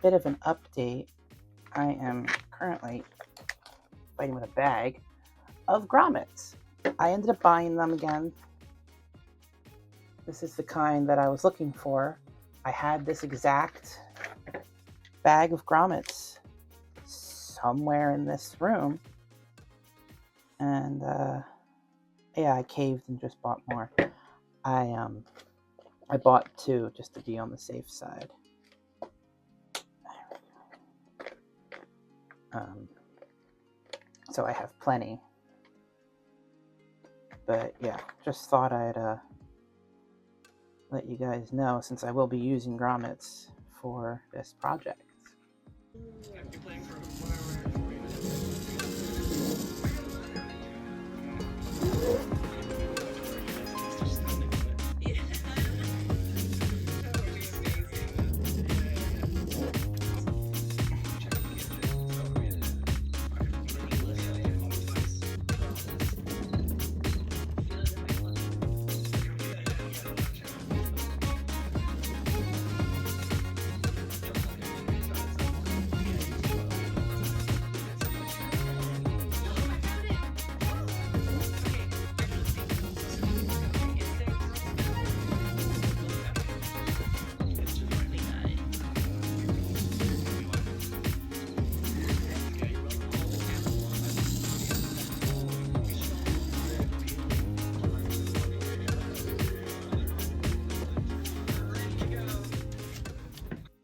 bit of an update. I am currently fighting with a bag of grommets. I ended up buying them again. This is the kind that I was looking for. I had this exact bag of grommets somewhere in this room. And yeah, I caved and just bought more. I bought 2 just to be on the safe side. So I have plenty. But yeah, just thought I'd let you guys know, since I will be using grommets for this project.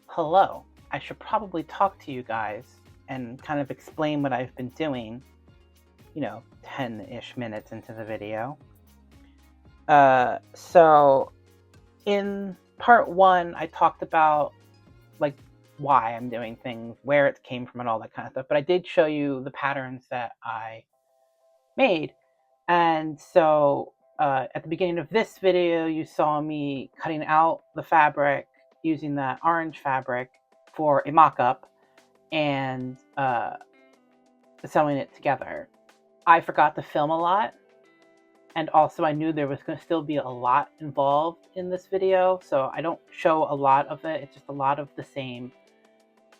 Hello, I should probably talk to you guys and kind of explain what I've been doing, 10-ish minutes into the video. So in part 1, I talked about why I'm doing things, where it came from, and all that kind of stuff. But I did show you the patterns that I made. And so at the beginning of this video, you saw me cutting out the fabric using that orange fabric for a mock-up and sewing it together. I forgot to film a lot, and also I knew there was going to still be a lot involved in this video, so I don't show a lot of it. It's just a lot of the same.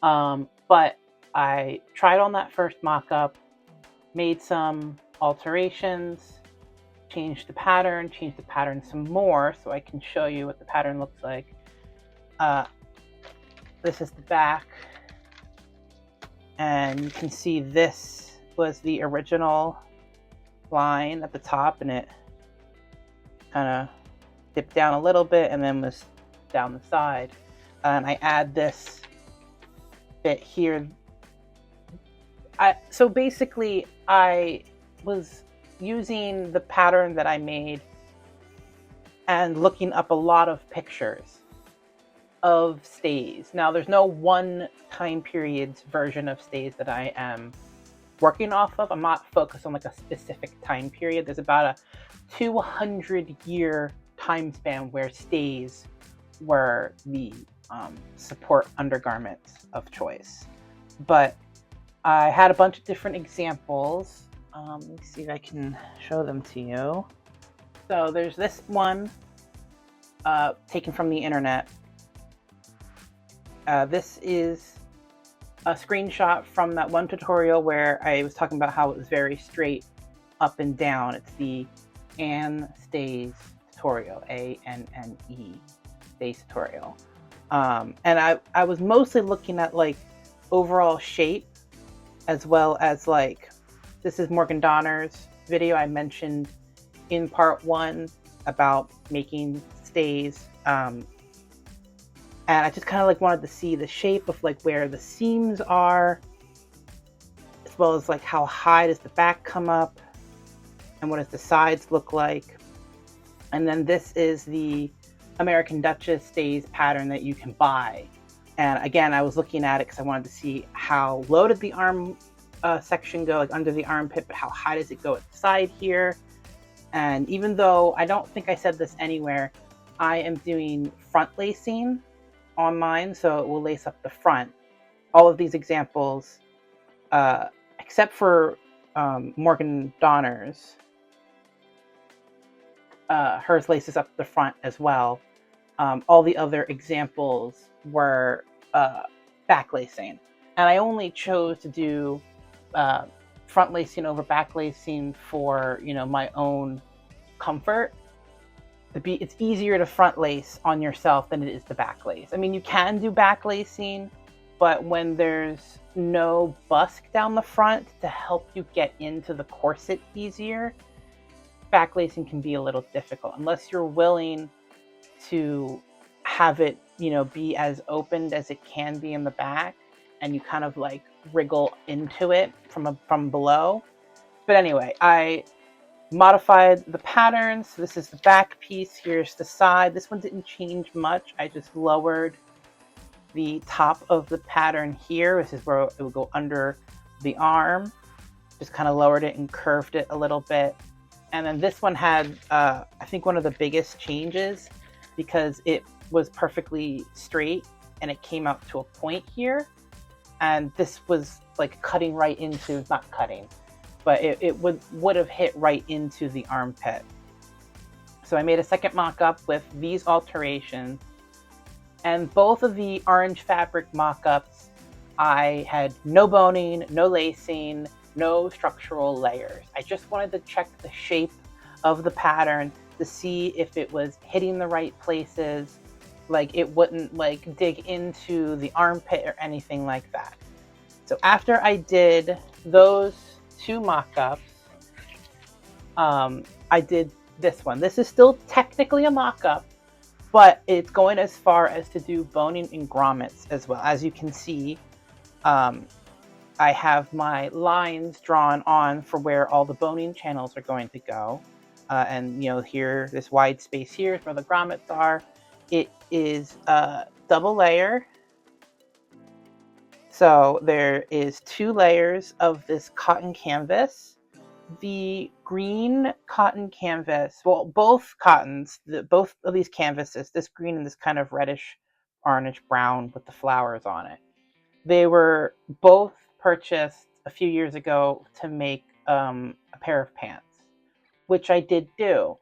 But I tried on that first mock-up, made some alterations, changed the pattern some more so I can show you what the pattern looks like. This is the back, and you can see this was the original line at the top, and it kind of dipped down a little bit and then was down the side. And I add this bit here. So basically I was using the pattern that I made and looking up a lot of pictures of stays. Now, there's no one time period's version of stays that I am working off of. I'm not focused on a specific time period. There's about a 200-year time span where stays were the support undergarments of choice. But I had a bunch of different examples. Let me see if I can show them to you. So there's this one taken from the internet. This is a screenshot from that one tutorial where I was talking about how it was very straight up and down. It's the Anne Stays tutorial, A-N-N-E, Stays tutorial. And I was mostly looking at overall shape, as well as this is Morgan Donner's video I mentioned in part 1 about making stays. And I just kind of wanted to see the shape of where the seams are, as well as how high does the back come up, and what does the sides look like. And then this is the American Duchess stays pattern that you can buy. And again, I was looking at it because I wanted to see how low did the arm section go, under the armpit, but how high does it go at the side here. And even though I don't think I said this anywhere, I am doing front lacing on mine, so it will lace up the front. All of these examples, except for Morgan Donner's, hers laces up the front as well. All the other examples were back lacing. And I only chose to do front lacing over back lacing for, my own comfort. It's easier to front lace on yourself than it is to back lace. I mean, you can do back lacing, but when there's no busk down the front to help you get into the corset easier, back lacing can be a little difficult unless you're willing to have it, be as opened as it can be in the back, and you kind of like wriggle into it from below. But anyway, I modified the patterns. So this is the back piece. Here's the side. This one didn't change much. I just lowered the top of the pattern here. This is where it would go under the arm. Just kind of lowered it and curved it a little bit. And then this one had, I think, one of the biggest changes because it was perfectly straight and it came out to a point here. And this was like cutting right into, not cutting, but it would have hit right into the armpit. So I made a second mock-up with these alterations. And both of the orange fabric mock-ups, I had no boning, no lacing, no structural layers. I just wanted to check the shape of the pattern to see if it was hitting the right places, like it wouldn't like dig into the armpit or anything like that. So after I did those two mock-ups, I did this one. This is still technically a mock-up, but it's going as far as to do boning and grommets as well. As you can see, I have my lines drawn on for where all the boning channels are going to go. And here, this wide space here is where the grommets are. It is a double layer. So there is 2 layers of this cotton canvas. The green cotton canvas, well, both cottons, both of these canvases, this green and this kind of reddish orange brown with the flowers on it, they were both purchased a few years ago to make a pair of pants, which I did do.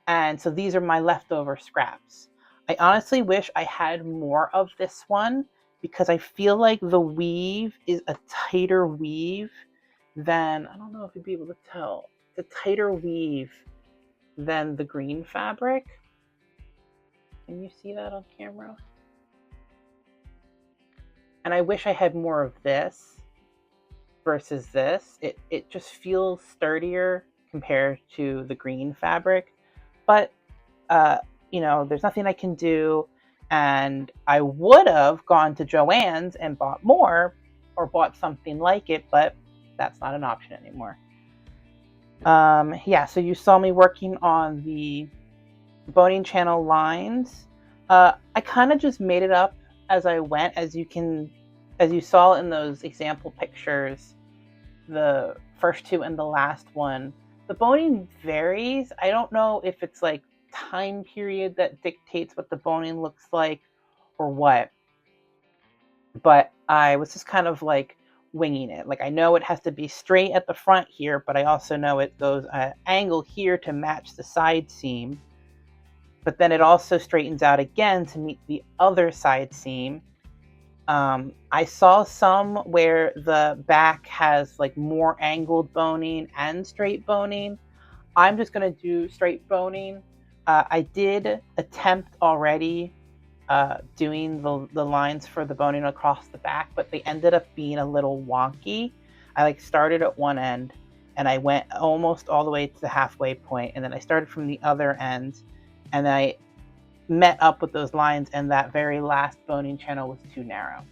And so these are my leftover scraps. I honestly wish I had more of this one because I feel like the weave is a tighter weave than, I don't know if you'd be able to tell, it's a tighter weave than the green fabric. Can you see that on camera? And I wish I had more of this versus this. It just feels sturdier compared to the green fabric. But, there's nothing I can do. And I would have gone to Joann's and bought more or bought something like it, but that's not an option anymore. So you saw me working on the boning channel lines. I kind of just made it up as I went, as you saw in those example pictures, the first 2 and the last one. The boning varies. I don't know if it's like time period that dictates what the boning looks like or what, but I was just kind of like winging it. Like I know it has to be straight at the front here, but I also know it goes an angle here to match the side seam, but then it also straightens out again to meet the other side seam. I saw some where the back has like more angled boning and straight boning. I'm just going to do straight boning. I did attempt already doing the lines for the boning across the back, but they ended up being a little wonky. I started at one end and I went almost all the way to the halfway point, and then I started from the other end and I met up with those lines, and that very last boning channel was too narrow.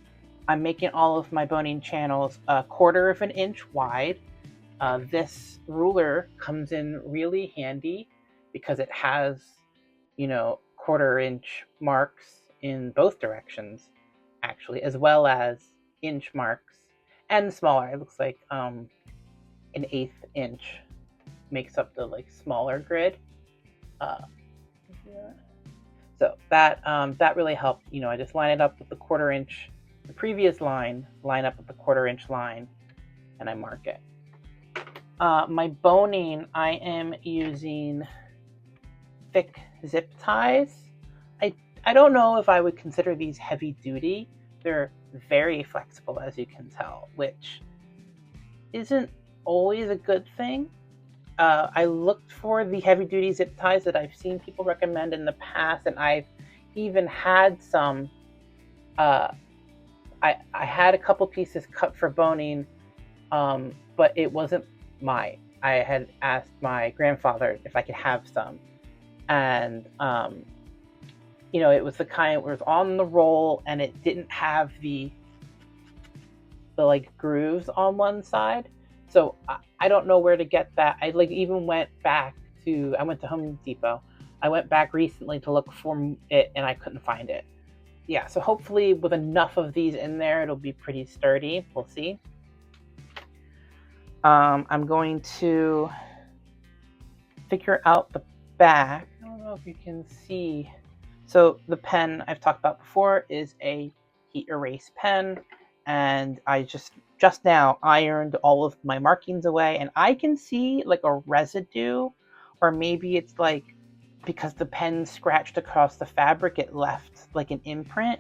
I'm making all of my boning channels 1/4 of an inch wide. This ruler comes in really handy because it has, 1/4 inch marks in both directions, actually, as well as inch marks and smaller. It looks like an 1/8 inch makes up the smaller grid. So that really helped. I just line it up with the 1/4 inch, the previous line up with the 1/4 inch line, and I mark it. My boning, I am using thick zip ties. I don't know if I would consider these heavy duty. They're very flexible, as you can tell, which isn't always a good thing. I looked for the heavy duty zip ties that I've seen people recommend in the past, and I've even had some. I had a couple pieces cut for boning, but it wasn't mine. I had asked my grandfather if I could have some, and it was the kind where it was on the roll and it didn't have the like grooves on one side. So I don't know where to get that. I even went back I went to Home Depot. I went back recently to look for it and I couldn't find it. Yeah, so hopefully with enough of these in there, it'll be pretty sturdy. We'll see. I'm going to figure out the back. I don't know if you can see. So the pen I've talked about before is a heat erase pen, and I just now ironed all of my markings away, and I can see like a residue, or maybe it's like because the pen scratched across the fabric, it left like an imprint.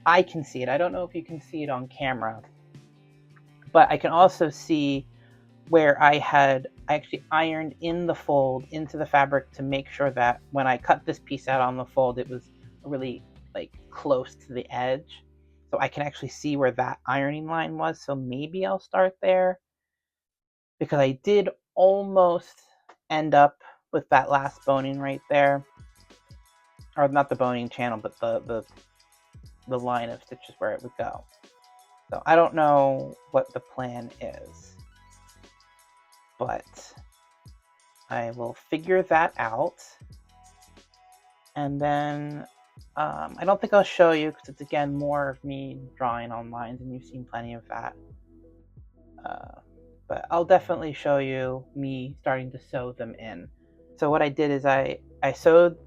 I can see it. I don't know if you can see it on camera, but I can also see where I actually ironed in the fold into the fabric to make sure that when I cut this piece out on the fold, it was really like close to the edge. So I can actually see where that ironing line was. So maybe I'll start there, because I did almost end up with that last boning right there. Or not the boning channel, but the line of stitches where it would go. So I don't know what the plan is, but I will figure that out. And then I don't think I'll show you because it's, again, more of me drawing on lines, and you've seen plenty of that. But I'll definitely show you me starting to sew them in. So what I did is I sewed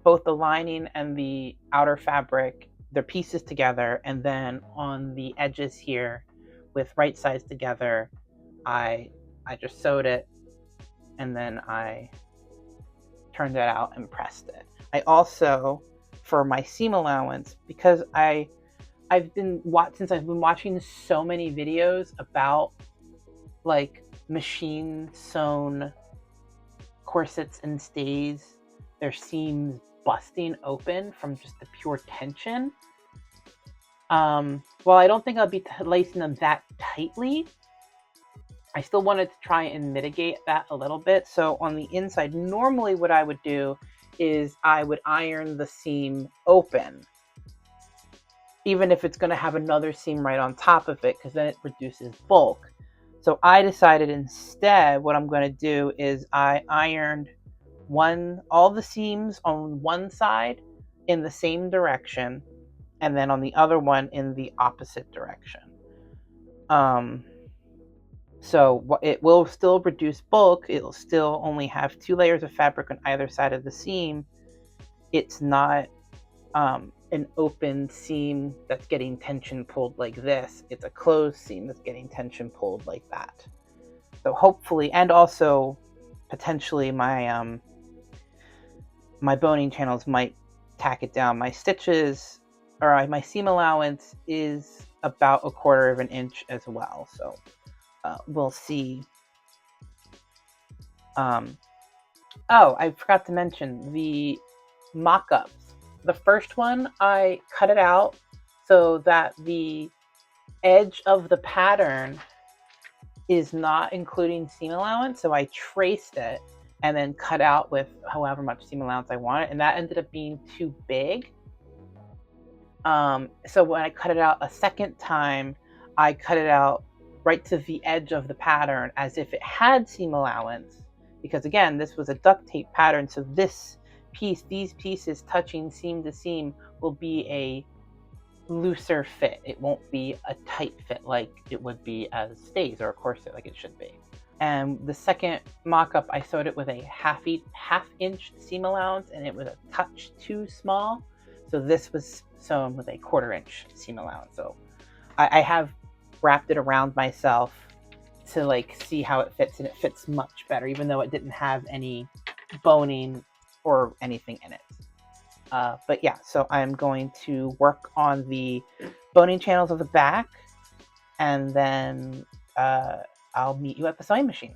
both the lining and the outer fabric, their pieces together, and then on the edges here with right sides together, I just sewed it, and then I turned it out and pressed it. I also, for my seam allowance, because since I've been watching so many videos about like machine sewn corsets and stays, their seams busting open from just the pure tension. Well, I don't think I'll be lacing them that tightly. I still wanted to try and mitigate that a little bit. So on the inside, normally what I would do is I would iron the seam open, even if it's going to have another seam right on top of it, because then it reduces bulk. So I decided instead what I'm going to do is I ironed all the seams on one side in the same direction, and then on the other one in the opposite direction. So it will still reduce bulk. It'll still only have 2 layers of fabric on either side of the seam. It's not an open seam that's getting tension pulled like this. It's a closed seam that's getting tension pulled like that. So hopefully, and also potentially my my boning channels might tack it down. My stitches, or my seam allowance, is about 1/4 of an inch as well. So we'll see. Oh, I forgot to mention the mock-ups. The first one, I cut it out so that the edge of the pattern is not including seam allowance. So I traced it and then cut out with however much seam allowance I wanted, and that ended up being too big. So when I cut it out a second time, I cut it out right to the edge of the pattern as if it had seam allowance, because again, this was a duct tape pattern, so these pieces touching seam to seam will be a looser fit. It won't be a tight fit like it would be as stays or a corset like it should be. And the second mock-up, I sewed it with a half-inch seam allowance, and it was a touch too small. So this was sewn with a 1/4 inch seam allowance. So I have wrapped it around myself to like see how it fits, and it fits much better, even though it didn't have any boning or anything in it. But yeah, so I'm going to work on the boning channels of the back, and then I'll meet you at the sewing machine.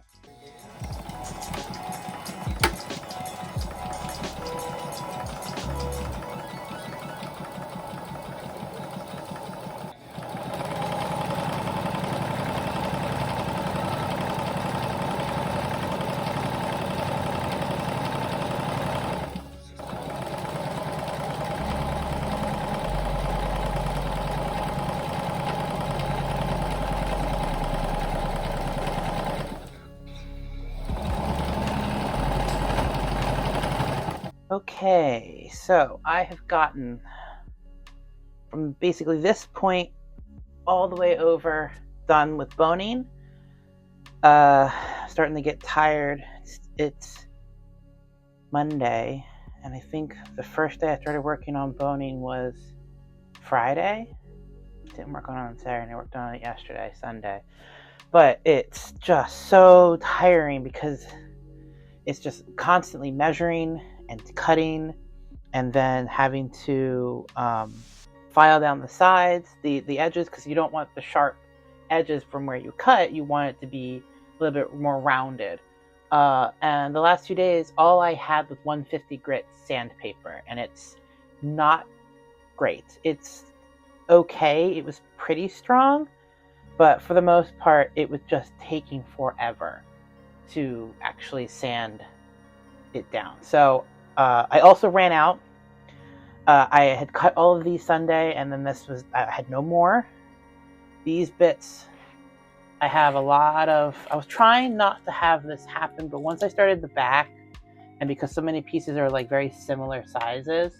Okay, so I have gotten from basically this point all the way over done with boning. Starting to get tired. It's Monday, and I think the first day I started working on boning was Friday. Didn't work on it Saturday, I worked on it yesterday, Sunday. But it's just so tiring because it's just constantly measuring and cutting, and then having to file down the sides, the edges, because you don't want the sharp edges from where you cut. You want it to be a little bit more rounded. And the last 2 days, all I had was 150 grit sandpaper, and it's not great. It's okay. It was pretty strong, but for the most part, it was just taking forever to actually sand it down. So I also ran out. I had cut all of these Sunday, and then I had no more. These bits, I have a lot of, I was trying not to have this happen, but once I started the back, and because so many pieces are like very similar sizes,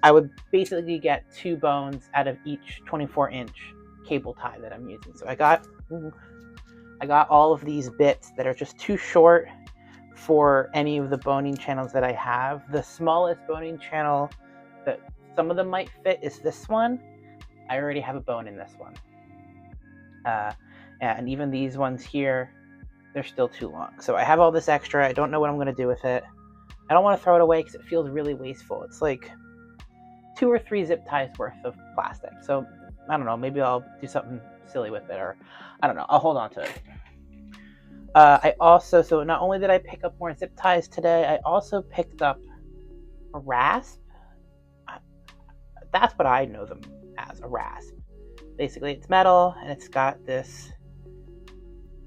I would basically get 2 bones out of each 24-inch cable tie that I'm using. So I got all of these bits that are just too short for any of the boning channels that I have. The smallest boning channel that some of them might fit is this one. I already have a bone in this one. And even these ones here, they're still too long. So I have all this extra. I don't know what I'm going to do with it. I don't want to throw it away because it feels really wasteful. It's like 2 or 3 zip ties worth of plastic. So I don't know, maybe I'll do something silly with it, or I don't know, I'll hold on to it. I also, so not only did I pick up more zip ties today, I also picked up a rasp. That's what I know them as, a rasp. Basically, it's metal, and it's got this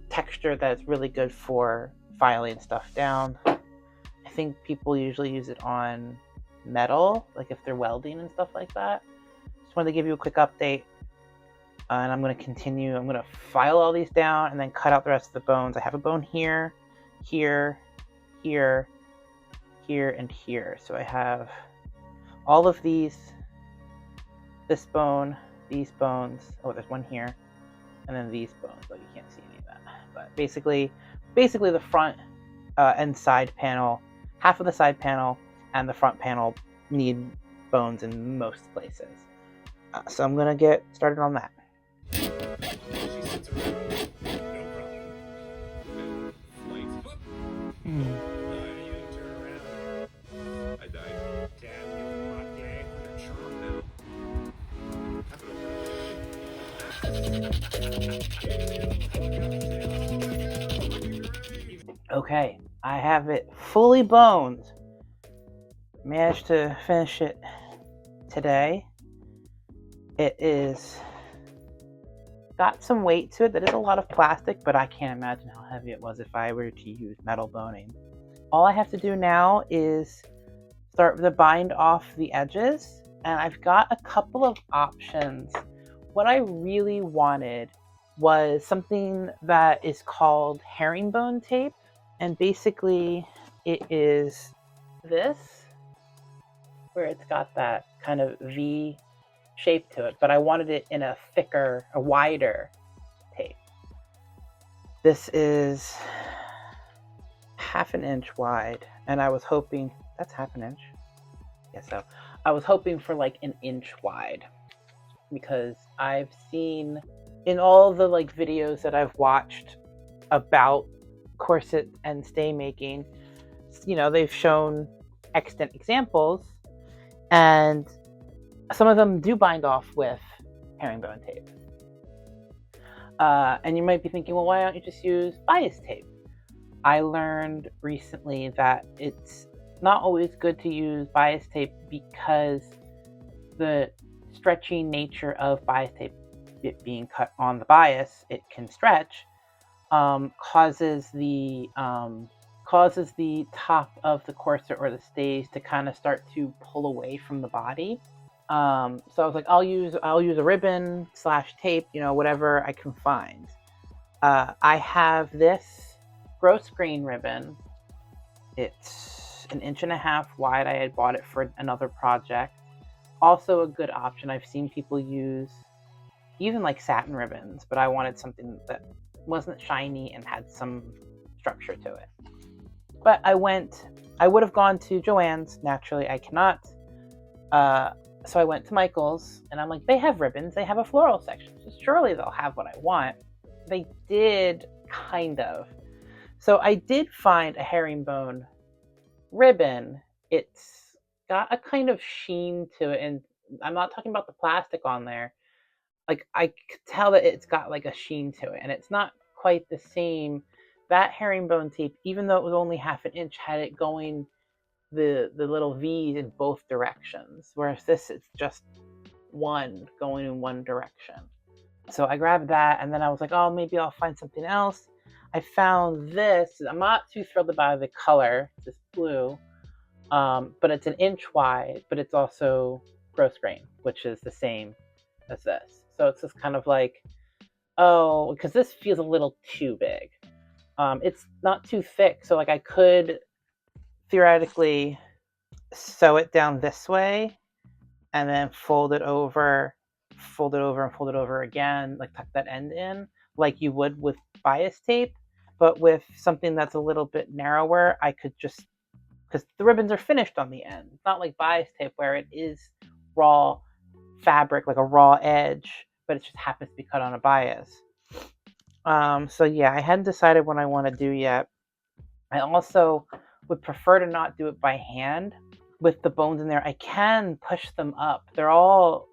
texture that's really good for filing stuff down. I think people usually use it on metal, like if they're welding and stuff like that. Just wanted to give you a quick update. And I'm going to continue. I'm going to file all these down and then cut out the rest of the bones. I have a bone here, here, here, here, and here. So I have all of these, this bone, these bones. Oh, there's one here. And then these bones, but you can't see any of that. But basically the front and side panel, half of the side panel and the front panel need bones in most places. So I'm going to get started on that. Okay, I have it fully boned. Managed to finish it today. It is got some weight to it. That is a lot of plastic, but I can't imagine how heavy it was if I were to use metal boning. All I have to do now is start to bind off the edges, and I've got a couple of options. What I really wanted was something that is called herringbone tape, and basically it is this, where it's got that kind of V shape to it, but I wanted it in a thicker, a wider tape. This is 1/2 inch wide, and I was hoping, that's 1/2 inch. Yeah, so I was hoping for like 1 inch wide, because I've seen in all the like videos that I've watched about corset and stay making, you know, they've shown extant examples, And some of them do bind off with herringbone tape. And you might be thinking, well, why don't you just use bias tape? I learned recently that it's not always good to use bias tape because the stretchy nature of bias tape, it being cut on the bias, it can stretch, causes the top of the corset or the stays to kind of start to pull away from the body. So I was like, I'll use a ribbon / tape, whatever I can find. I have this gross green ribbon. It's 1.5 inches wide. I had bought it for another project. Also a good option. I've seen people use even like satin ribbons, but I wanted something that wasn't shiny and had some structure to it. But I would have gone to Joann's. Naturally, I cannot. So I went to Michael's, and I'm like, they have ribbons. They have a floral section. So surely they'll have what I want. They did, kind of. So I did find a herringbone ribbon. It's got a kind of sheen to it, and I'm not talking about the plastic on there. Like, I could tell that it's got like a sheen to it, and it's not quite the same. That herringbone tape, even though it was only 1/2 inch, had it going the little V's in both directions, whereas this is just one going in one direction. So I grabbed that, and then I was like, oh, maybe I'll find something else. I found this. I'm not too thrilled about the color, this blue, but it's 1 inch wide, but it's also gross grain, which is the same as this. So it's just kind of like, oh, because this feels a little too big. It's not too thick, so like I could theoretically sew it down this way and then fold it over and fold it over again, like tuck that end in like you would with bias tape. But with something that's a little bit narrower, I could just, because the ribbons are finished on the end. It's not like bias tape where it is raw fabric, like a raw edge, but it just happens to be cut on a bias. So yeah, I hadn't decided what I want to do yet. I also would prefer to not do it by hand. With the bones in there, I can push them up. They're all,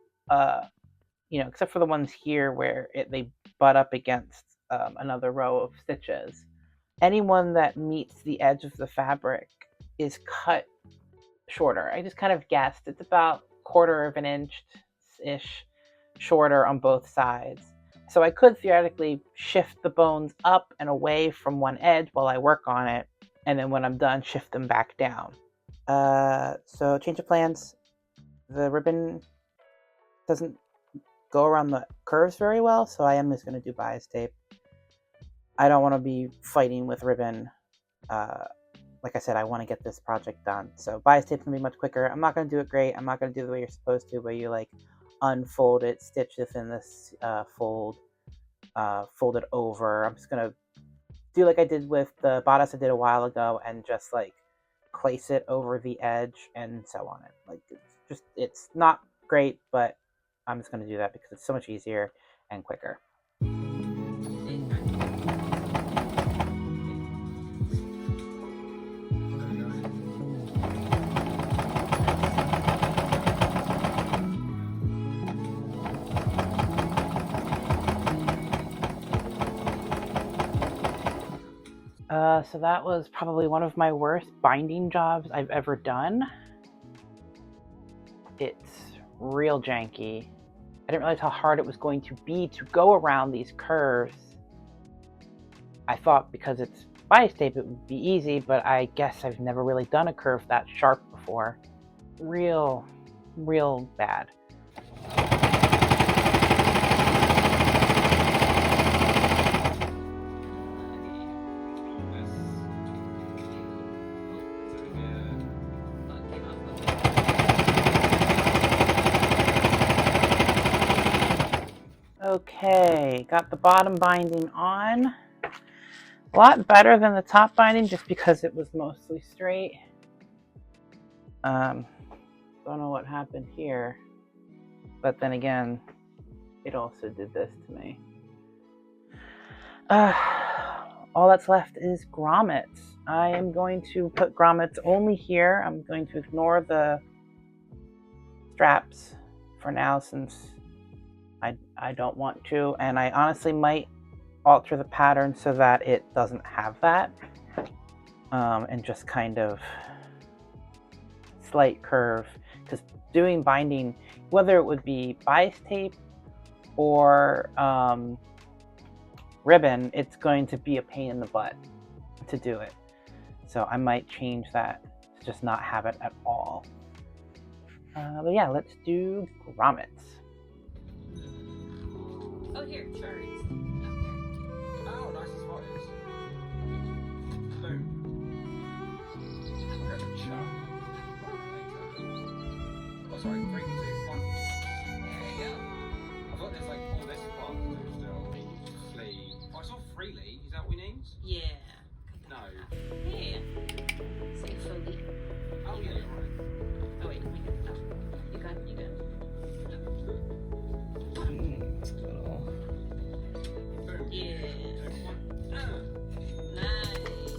except for the ones here where they butt up against another row of stitches. Anyone that meets the edge of the fabric is cut shorter. I just kind of guessed. It's about 1/4 inch-ish shorter on both sides. So I could theoretically shift the bones up and away from one edge while I work on it, and then when I'm done, shift them back down. So change of plans. The ribbon doesn't go around the curves very well, so I am just going to do bias tape. I don't want to be fighting with ribbon. Like I said, I want to get this project done. So bias tape can be much quicker. I'm not going to do it great. I'm not going to do it the way you're supposed to, where you like unfold it, stitch this in this fold it over. I'm just going to do like I did with the bodice I did a while ago and just like place it over the edge and sew on it. Like, it's not great, but I'm just going to do that because it's so much easier and quicker. So that was probably one of my worst binding jobs I've ever done. It's real janky. I didn't realize how hard it was going to be to go around these curves. I thought because it's bias tape it would be easy, but I guess I've never really done a curve that sharp before. Real bad. Okay, got the bottom binding on. A lot better than the top binding just because it was mostly straight. Don't know what happened here, but then again, it also did this to me. All that's left is grommets. I am going to put grommets only here. I'm going to ignore the straps for now, since I don't want to, and I honestly might alter the pattern so that it doesn't have that, and just kind of slight curve, because doing binding, whether it would be bias tape or ribbon, it's going to be a pain in the butt to do it. So I might change that to just not have it at all. But yeah, let's do grommets. Oh, here, cherries. Oh, nice and spotted. Boom. We're gonna chat. Oh, sorry, 3, 2, 1. There you go. I thought there's like all this part to do still. Flea. Oh, I saw freely. Is that what we named? Yeah. No. Yeah. Say fully. Oh, yeah, you're right. Oh, wait, we got no. You got it, you got it. Boom. Yeah. 2, 1. Nice.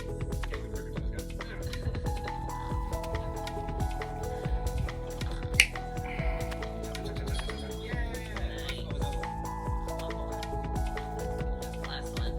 Okay, we're good. Let's go. Nice. One more. Last one.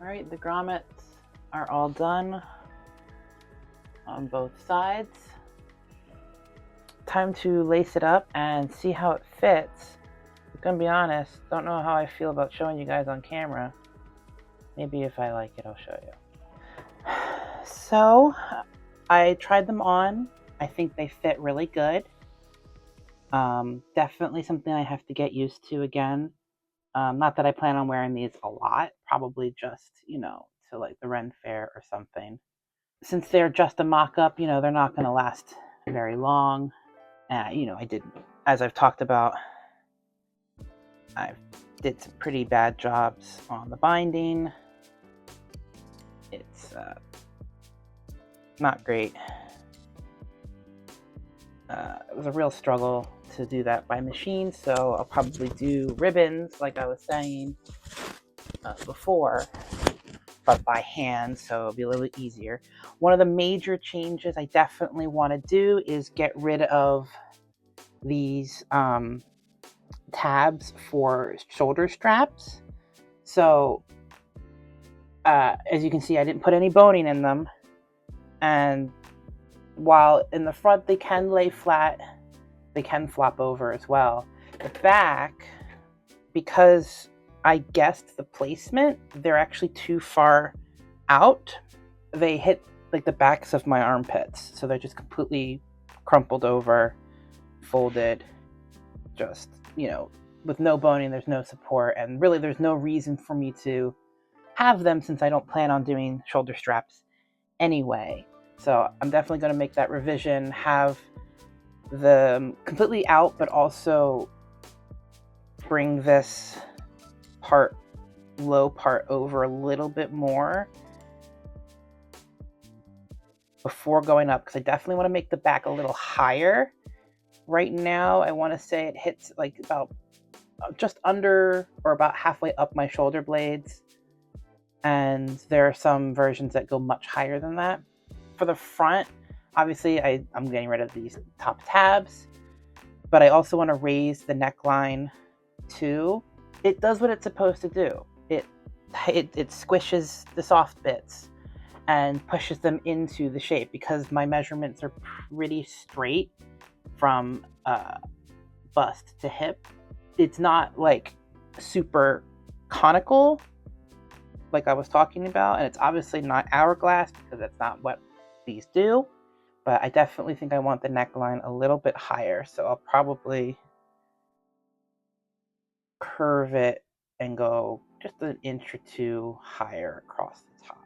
Alright, the grommets are all done on both sides. Time to lace it up and see how it fits. I'm gonna be honest, don't know how I feel about showing you guys on camera. Maybe if I like it, I'll show you. So, I tried them on. I think they fit really good. Definitely something I have to get used to again. Not that I plan on wearing these a lot, probably just, to like the Ren Fair or something. Since they're just a mock-up, they're not going to last very long. I did, as I've talked about, I did some pretty bad jobs on the binding. It's not great. It was a real struggle to do that by machine, so I'll probably do ribbons, like I was saying before, but by hand, so it'll be a little bit easier. One of the major changes I definitely want to do is get rid of these tabs for shoulder straps. So as you can see, I didn't put any boning in them, and while in the front they can lay flat, they can flop over as well. The back, because I guessed the placement. They're actually too far out. They hit like the backs of my armpits, so they're just completely crumpled over, folded, just, with no boning, there's no support, and really there's no reason for me to have them since I don't plan on doing shoulder straps anyway. So I'm definitely going to make that revision, have them completely out, but also bring this low part over a little bit more before going up, because I definitely want to make the back a little higher. Right now, I want to say it hits like about just under or about halfway up my shoulder blades. And there are some versions that go much higher than that. For the front, obviously I'm getting rid of these top tabs, but I also want to raise the neckline too. It does what it's supposed to do. It squishes the soft bits and pushes them into the shape, because my measurements are pretty straight from bust to hip. It's not like super conical like I was talking about, and it's obviously not hourglass because that's not what these do, but I definitely think I want the neckline a little bit higher, so I'll probably curve it and go just an inch or two higher across the top.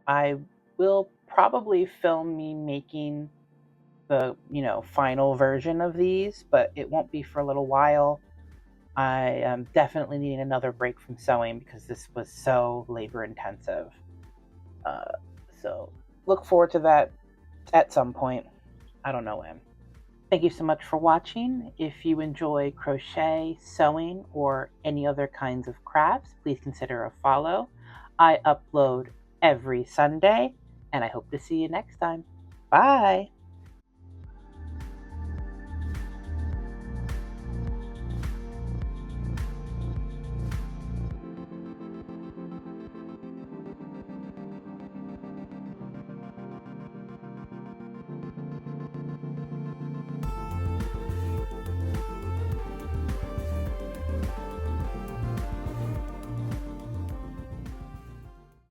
I will probably film me making the final version of these, but it won't be for a little while. I am definitely needing another break from sewing because this was so labor intensive. So look forward to that at some point. I don't know when. Thank you so much for watching. If you enjoy crochet, sewing, or any other kinds of crafts, please consider a follow. I upload every Sunday, and I hope to see you next time. Bye!